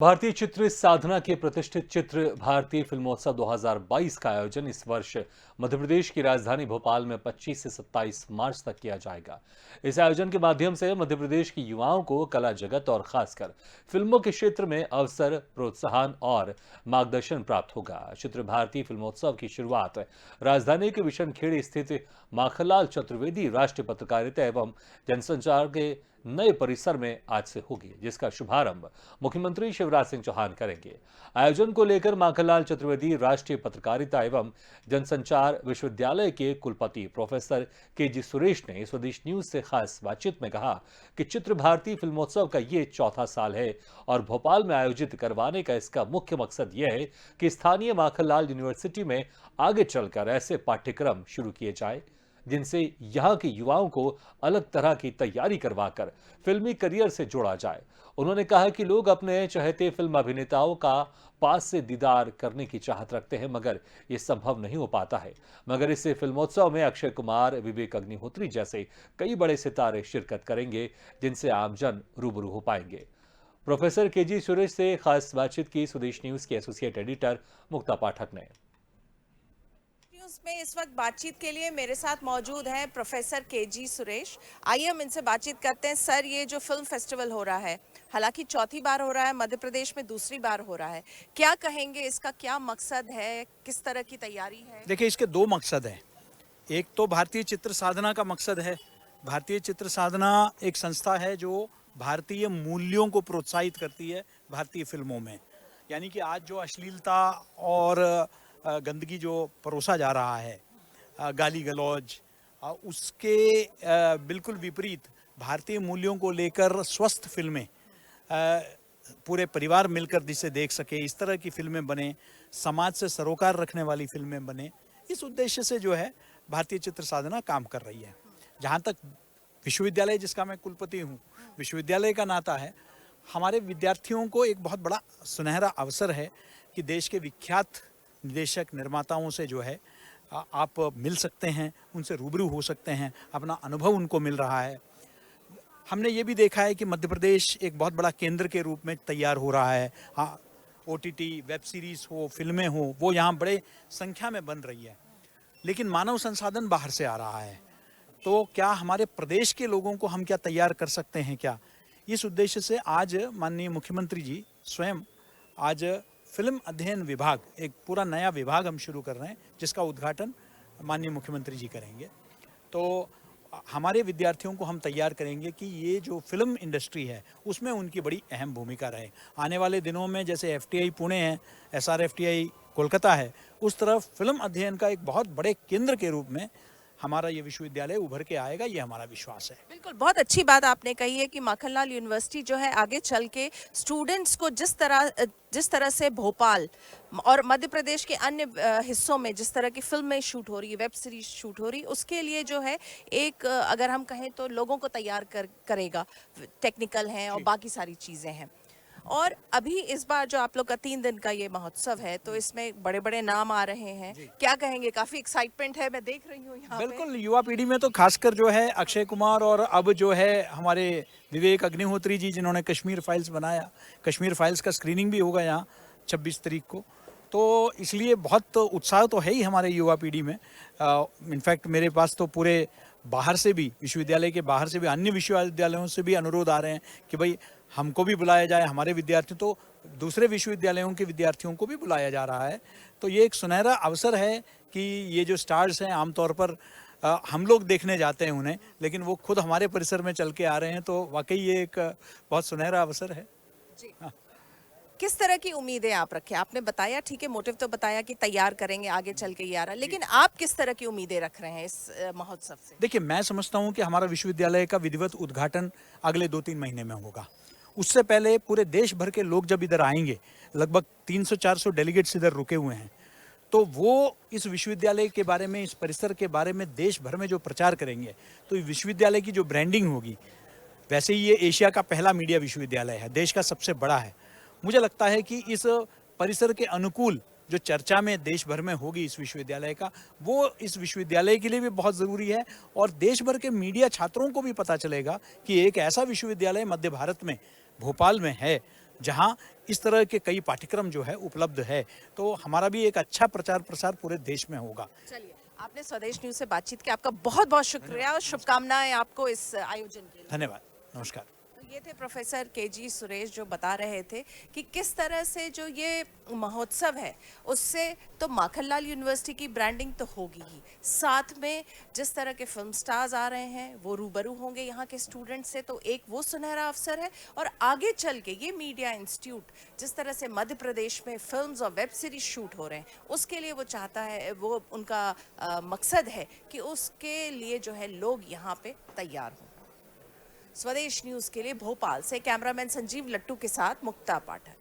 भारतीय चित्र साधना के प्रतिष्ठित चित्र भारतीय फिल्मोत्सव 2022 का आयोजन इस वर्ष मध्य प्रदेश की राजधानी भोपाल में 25 से 27 मार्च तक किया जाएगा। इस आयोजन के माध्यम से मध्य प्रदेश के युवाओं को कला जगत और खासकर फिल्मों के क्षेत्र में अवसर, प्रोत्साहन और मार्गदर्शन प्राप्त होगा। चित्र भारतीय फिल्मोत्सव की शुरुआत राजधानी के बिशनखेड़ी स्थित माखनलाल चतुर्वेदी राष्ट्रीय पत्रकारिता एवं जनसंचार के नए परिसर में आज से होगी, जिसका शुभारंभ मुख्यमंत्री शिवराज सिंह चौहान करेंगे। आयोजन को लेकर माखनलाल चतुर्वेदी राष्ट्रीय पत्रकारिता एवं जनसंचार विश्वविद्यालय के कुलपति प्रोफेसर के.जी. सुरेश ने स्वदेश न्यूज से खास बातचीत में कहा कि चित्र भारतीय फिल्मोत्सव का ये चौथा साल है और भोपाल में आयोजित करवाने का इसका मुख्य मकसद यह है कि स्थानीय माखनलाल यूनिवर्सिटी में आगे चलकर ऐसे पाठ्यक्रम शुरू किए जाए जिनसे यहां के युवाओं को अलग तरह की तैयारी करवाकर फिल्मी करियर से जोड़ा जाए। उन्होंने कहा कि लोग अपने चहेते फिल्म अभिनेताओं का पास से दीदार करने की चाहत रखते हैं, मगर ये संभव नहीं हो पाता है। मगर इस फिल्मोत्सव में अक्षय कुमार, विवेक अग्निहोत्री जैसे कई बड़े सितारे शिरकत करेंगे, जिनसे आमजन रूबरू हो पाएंगे। Professor KG. सुरेश से खास बातचीत की स्वदेश न्यूज के एसोसिएट एडिटर मुक्ता पाठक ने। न्यूज़ में इस वक्त बातचीत के लिए मेरे साथ मौजूद हैं प्रोफेसर के.जी. सुरेश। आइए हम इनसे बातचीत करते हैं। सर, ये जो फिल्म फेस्टिवल हो रहा है, हालांकि चौथी बार हो रहा है, मध्य प्रदेश में दूसरी बार हो रहा है, क्या कहेंगे, इसका क्या मकसद है, किस तरह की तैयारी है? देखिए, इसके दो मकसद हैं। एक तो भारतीय चित्र साधना का मकसद है। भारतीय चित्र साधना एक संस्था है जो भारतीय मूल्यों को प्रोत्साहित करती है भारतीय फिल्मों में। यानी कि आज जो अश्लीलता और गंदगी जो परोसा जा रहा है, गाली गलौज, उसके बिल्कुल विपरीत भारतीय मूल्यों को लेकर स्वस्थ फिल्में पूरे परिवार मिलकर जिसे देख सके, इस तरह की फिल्में बने, समाज से सरोकार रखने वाली फिल्में बने, इस उद्देश्य से जो है भारतीय चित्र साधना काम कर रही है। जहाँ तक विश्वविद्यालय जिसका मैं कुलपति हूँ, विश्वविद्यालय का नाता है, हमारे विद्यार्थियों को एक बहुत बड़ा सुनहरा अवसर है कि देश के विख्यात निर्देशक निर्माताओं से जो है आप मिल सकते हैं, उनसे रूबरू हो सकते हैं, अपना अनुभव उनको मिल रहा है। हमने ये भी देखा है कि मध्य प्रदेश एक बहुत बड़ा केंद्र के रूप में तैयार हो रहा है। हाँ, ओटीटी, वेब सीरीज़ हो, फिल्में हो, वो यहाँ बड़े संख्या में बन रही है, लेकिन मानव संसाधन बाहर से आ रहा है। तो क्या हमारे प्रदेश के लोगों को हम क्या तैयार कर सकते हैं क्या? इस उद्देश्य से आज माननीय मुख्यमंत्री जी स्वयं आज फिल्म अध्ययन विभाग, एक पूरा नया विभाग हम शुरू कर रहे हैं, जिसका उद्घाटन माननीय मुख्यमंत्री जी करेंगे। तो हमारे विद्यार्थियों को हम तैयार करेंगे कि ये जो फिल्म इंडस्ट्री है उसमें उनकी बड़ी अहम भूमिका रहे। आने वाले दिनों में जैसे एफटीआई पुणे है, एसआरएफटीआई कोलकाता है, उस तरफ फिल्म अध्ययन का एक बहुत बड़े केंद्र के रूप में हमारा ये विश्वविद्यालय उभर के आएगा, ये हमारा विश्वास है। बिल्कुल, बहुत अच्छी बात आपने कही है कि माखनलाल यूनिवर्सिटी जो है आगे चल के स्टूडेंट्स को जिस तरह से भोपाल और मध्य प्रदेश के अन्य हिस्सों में जिस तरह की फिल्में शूट हो रही है, वेब सीरीज शूट हो रही है, उसके लिए जो है एक अगर हम कहें तो लोगों को तैयार करेगा। टेक्निकल हैं और बाकी सारी चीज़ें हैं। और अभी इस बार जो आप लोग का 3 दिन का ये महोत्सव है, तो इसमें बड़े बड़े नाम आ रहे हैं, क्या कहेंगे? काफी एक्साइटमेंट है, मैं देख रही हूँ यहाँ पे। बिल्कुल, युवा पीढ़ी में तो खासकर जो है अक्षय कुमार और अब जो है हमारे विवेक अग्निहोत्री जी, जिन्होंने कश्मीर फाइल्स बनाया, कश्मीर फाइल्स का स्क्रीनिंग भी होगा यहाँ 26 तारीख को। तो इसलिए बहुत उत्साह तो है ही हमारे युवा पीढ़ी में। इनफैक्ट मेरे पास तो पूरे बाहर से भी, विश्वविद्यालय के बाहर से भी, अन्य विश्वविद्यालयों से भी अनुरोध आ रहे हैं कि भाई हमको भी बुलाया जाए, हमारे विद्यार्थी, तो दूसरे विश्वविद्यालयों के विद्यार्थियों को भी बुलाया जा रहा है। तो ये एक सुनहरा अवसर है कि ये जो स्टार्स हैं आमतौर पर हम लोग देखने जाते हैं उन्हें, लेकिन वो खुद हमारे परिसर में चल के आ रहे हैं, तो वाकई ये एक बहुत सुनहरा अवसर है जी। किस तरह की उम्मीदें आप रखें? आपने बताया, ठीक है, मोटिव तो बताया कि तैयार करेंगे, आगे चल के ये आ रहा है, लेकिन आप किस तरह की उम्मीदें रख रहे हैं इस महोत्सव से? देखिए, मैं समझता हूँ कि हमारा विश्वविद्यालय का विधिवत उद्घाटन अगले 2-3 महीने में होगा। उससे पहले पूरे देश भर के लोग जब इधर आएंगे, लगभग 300-400 डेलीगेट्स इधर रुके हुए हैं, तो वो इस विश्वविद्यालय के बारे में, इस परिसर के बारे में देश भर में जो प्रचार करेंगे, तो विश्वविद्यालय की जो ब्रांडिंग होगी, वैसे ही ये एशिया का पहला मीडिया विश्वविद्यालय है, देश का सबसे बड़ा है। मुझे लगता है कि इस परिसर के अनुकूल जो चर्चा में देश भर में होगी इस विश्वविद्यालय का, वो इस विश्वविद्यालय के लिए भी बहुत ज़रूरी है और देश भर के मीडिया छात्रों को भी पता चलेगा कि एक ऐसा विश्वविद्यालय मध्य भारत में, भोपाल में है, जहां इस तरह के कई पाठ्यक्रम जो है उपलब्ध है, तो हमारा भी एक अच्छा प्रचार प्रसार पूरे देश में होगा। चलिए, आपने स्वदेश न्यूज से बातचीत की, आपका बहुत बहुत शुक्रिया और शुभकामनाएं आपको इस आयोजन के लिए। धन्यवाद, नमस्कार। तो ये थे प्रोफेसर केजी सुरेश जो बता रहे थे कि किस तरह से जो ये महोत्सव है उससे तो माखनलाल यूनिवर्सिटी की ब्रांडिंग तो होगी ही, साथ में जिस तरह के फिल्म स्टार्स आ रहे हैं वो रूबरू होंगे यहाँ के स्टूडेंट से, तो एक वो सुनहरा अवसर है। और आगे चल के ये मीडिया इंस्टीट्यूट जिस तरह से मध्य प्रदेश में फिल्म्स और वेब सीरीज शूट हो रहे हैं उसके लिए वो चाहता है, वो उनका मकसद है कि उसके लिए जो है लोग यहाँ पे तैयार हों। स्वदेश न्यूज के लिए भोपाल से कैमरामैन संजीव लट्टू के साथ मुक्ता पाठक।